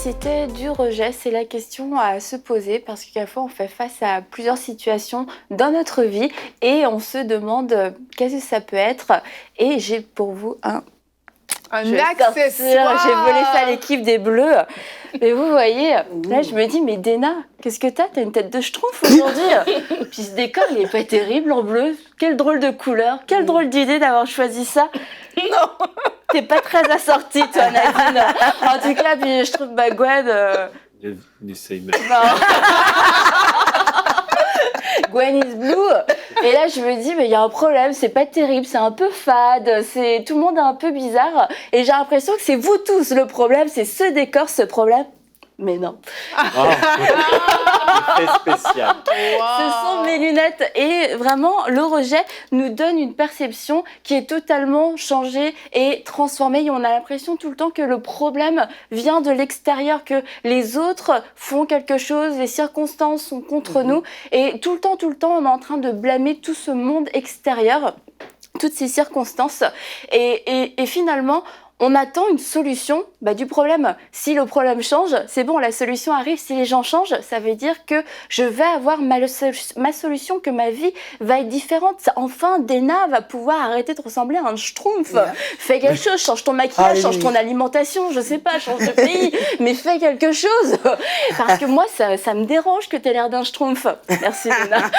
l'efficacité du rejet, c'est la question à se poser parce qu'à fois on fait face à plusieurs situations dans notre vie et on se demande qu'est-ce que ça peut être. Et j'ai pour vous un accessoire. J'ai volé ça à l'équipe des Bleus. Mais vous voyez, là je me dis, mais Déna, qu'est-ce que t'as une tête de schtroumpf aujourd'hui. Puis ce décor, il est pas terrible en bleu. Quelle drôle de couleur. Quelle drôle d'idée d'avoir choisi ça. Non. T'es pas très assortie, toi, Nadine. En tout cas, puis je trouve Gwen... N'essaye même. Gwen is blue. Et là, je me dis, mais il y a un problème, c'est pas terrible, c'est un peu fade, tout le monde est un peu bizarre. Et j'ai l'impression que c'est vous tous le problème, c'est ce décor, ce problème. Mais non. C'est spécial. Wow. Ce sont mes lunettes. Et vraiment, le rejet nous donne une perception qui est totalement changée et transformée. Et on a l'impression tout le temps que le problème vient de l'extérieur, que les autres font quelque chose, les circonstances sont contre nous. Et tout le temps, on est en train de blâmer tout ce monde extérieur, toutes ces circonstances. Et finalement, on attend une solution du problème. Si le problème change, c'est bon, la solution arrive. Si les gens changent, ça veut dire que je vais avoir ma solution, que ma vie va être différente. Enfin, Déna va pouvoir arrêter de ressembler à un schtroumpf. Yeah. Fais quelque chose, change ton maquillage, change ton alimentation, je sais pas, change de pays, mais fais quelque chose. Parce que moi, ça me dérange que tu aies l'air d'un schtroumpf. Merci, Déna.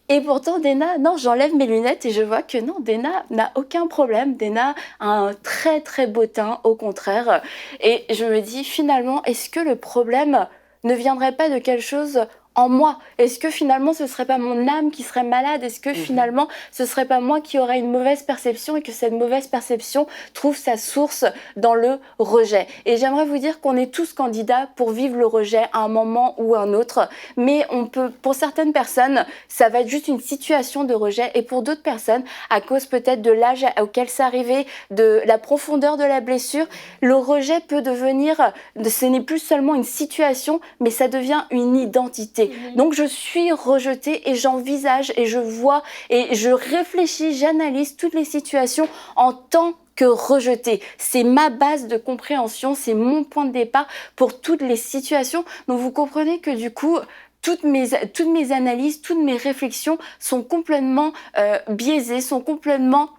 Et pourtant, Déna, non, j'enlève mes lunettes et je vois que non, Déna n'a aucun problème. Déna a un très très beau teint, au contraire. Et je me dis, finalement, est-ce que le problème ne viendrait pas de quelque chose en moi? Est-ce que finalement ce serait pas mon âme qui serait malade? Est-ce que finalement ce serait pas moi qui aurais une mauvaise perception et que cette mauvaise perception trouve sa source dans le rejet? Et j'aimerais vous dire qu'on est tous candidats pour vivre le rejet à un moment ou un autre, mais on peut, pour certaines personnes, ça va être juste une situation de rejet, et pour d'autres personnes, à cause peut-être de l'âge auquel c'est arrivé, de la profondeur de la blessure, le rejet peut devenir, ce n'est plus seulement une situation, mais ça devient une identité. Donc je suis rejetée et j'envisage et je vois et je réfléchis, j'analyse toutes les situations en tant que rejetée. C'est ma base de compréhension, c'est mon point de départ pour toutes les situations. Donc vous comprenez que du coup, toutes mes analyses, toutes mes réflexions sont complètement biaisées, sont complètement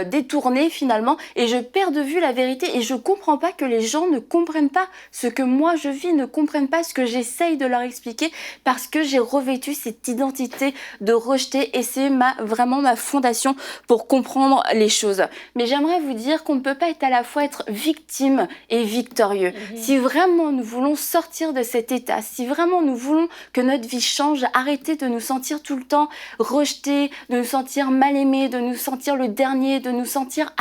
détournée finalement, et je perds de vue la vérité et je comprends pas que les gens ne comprennent pas ce que moi je vis, ne comprennent pas ce que j'essaye de leur expliquer, parce que j'ai revêtu cette identité de rejeté et c'est vraiment ma fondation pour comprendre les choses. Mais j'aimerais vous dire qu'on ne peut pas être à la fois être victime et victorieux. Si vraiment nous voulons sortir de cet état, si vraiment nous voulons que notre vie change, arrêter de nous sentir tout le temps rejetés, de nous sentir mal aimés, de nous sentir le dernier, de nous sentir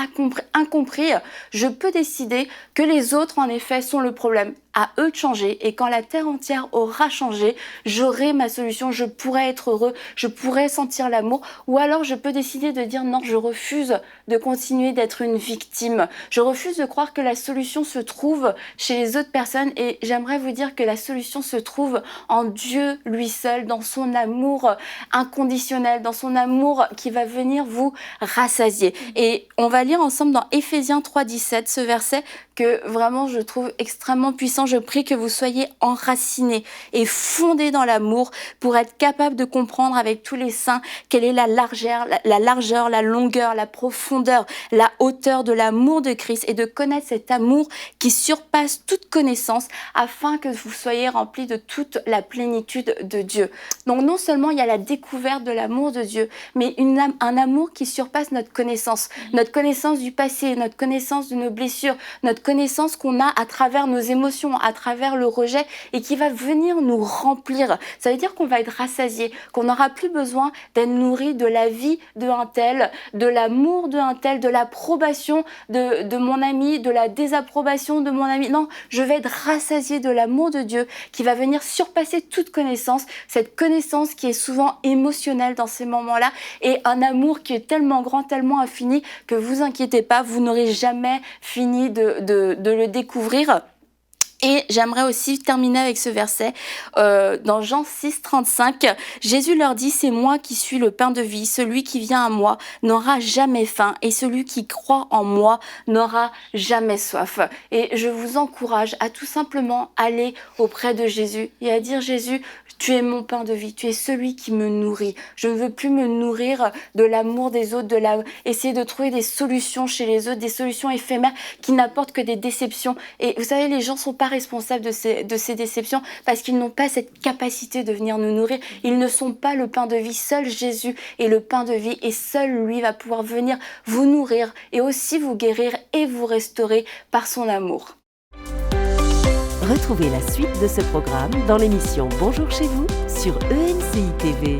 incompris, je peux décider que les autres, en effet, sont le problème. À eux de changer, et quand la terre entière aura changé, j'aurai ma solution, je pourrai être heureux, je pourrai sentir l'amour, ou alors je peux décider de dire non, je refuse de continuer d'être une victime, je refuse de croire que la solution se trouve chez les autres personnes, et j'aimerais vous dire que la solution se trouve en Dieu lui seul, dans son amour inconditionnel, dans son amour qui va venir vous rassasier. Et on va lire ensemble dans Éphésiens 3,17, ce verset que vraiment je trouve extrêmement puissant. Je prie que vous soyez enracinés et fondés dans l'amour pour être capables de comprendre avec tous les saints quelle est la largeur, la longueur, la profondeur, la hauteur de l'amour de Christ, et de connaître cet amour qui surpasse toute connaissance, afin que vous soyez remplis de toute la plénitude de Dieu. Donc non seulement il y a la découverte de l'amour de Dieu, mais un amour qui surpasse notre connaissance du passé, notre connaissance de nos blessures, notre connaissance qu'on a à travers nos émotions, à travers le rejet, et qui va venir nous remplir. Ça veut dire qu'on va être rassasié, qu'on n'aura plus besoin d'être nourri de la vie d'un tel, de l'amour d'un tel, de l'approbation de mon ami, de la désapprobation de mon ami. Non, je vais être rassasié de l'amour de Dieu qui va venir surpasser toute connaissance, cette connaissance qui est souvent émotionnelle dans ces moments-là, et un amour qui est tellement grand, tellement infini, que vous inquiétez pas, vous n'aurez jamais fini de le découvrir. Et j'aimerais aussi terminer avec ce verset dans Jean 6, 35. Jésus leur dit, c'est moi qui suis le pain de vie. Celui qui vient à moi n'aura jamais faim et celui qui croit en moi n'aura jamais soif. Et je vous encourage à tout simplement aller auprès de Jésus et à dire, Jésus, tu es mon pain de vie, tu es celui qui me nourrit. Je ne veux plus me nourrir de l'amour des autres, essayer de trouver des solutions chez les autres, des solutions éphémères qui n'apportent que des déceptions. Et vous savez, les gens ne sont pas responsables de ces déceptions parce qu'ils n'ont pas cette capacité de venir nous nourrir. Ils ne sont pas le pain de vie. Seul Jésus est le pain de vie et seul lui va pouvoir venir vous nourrir et aussi vous guérir et vous restaurer par son amour. Retrouvez la suite de ce programme dans l'émission Bonjour chez vous sur ENCI TV.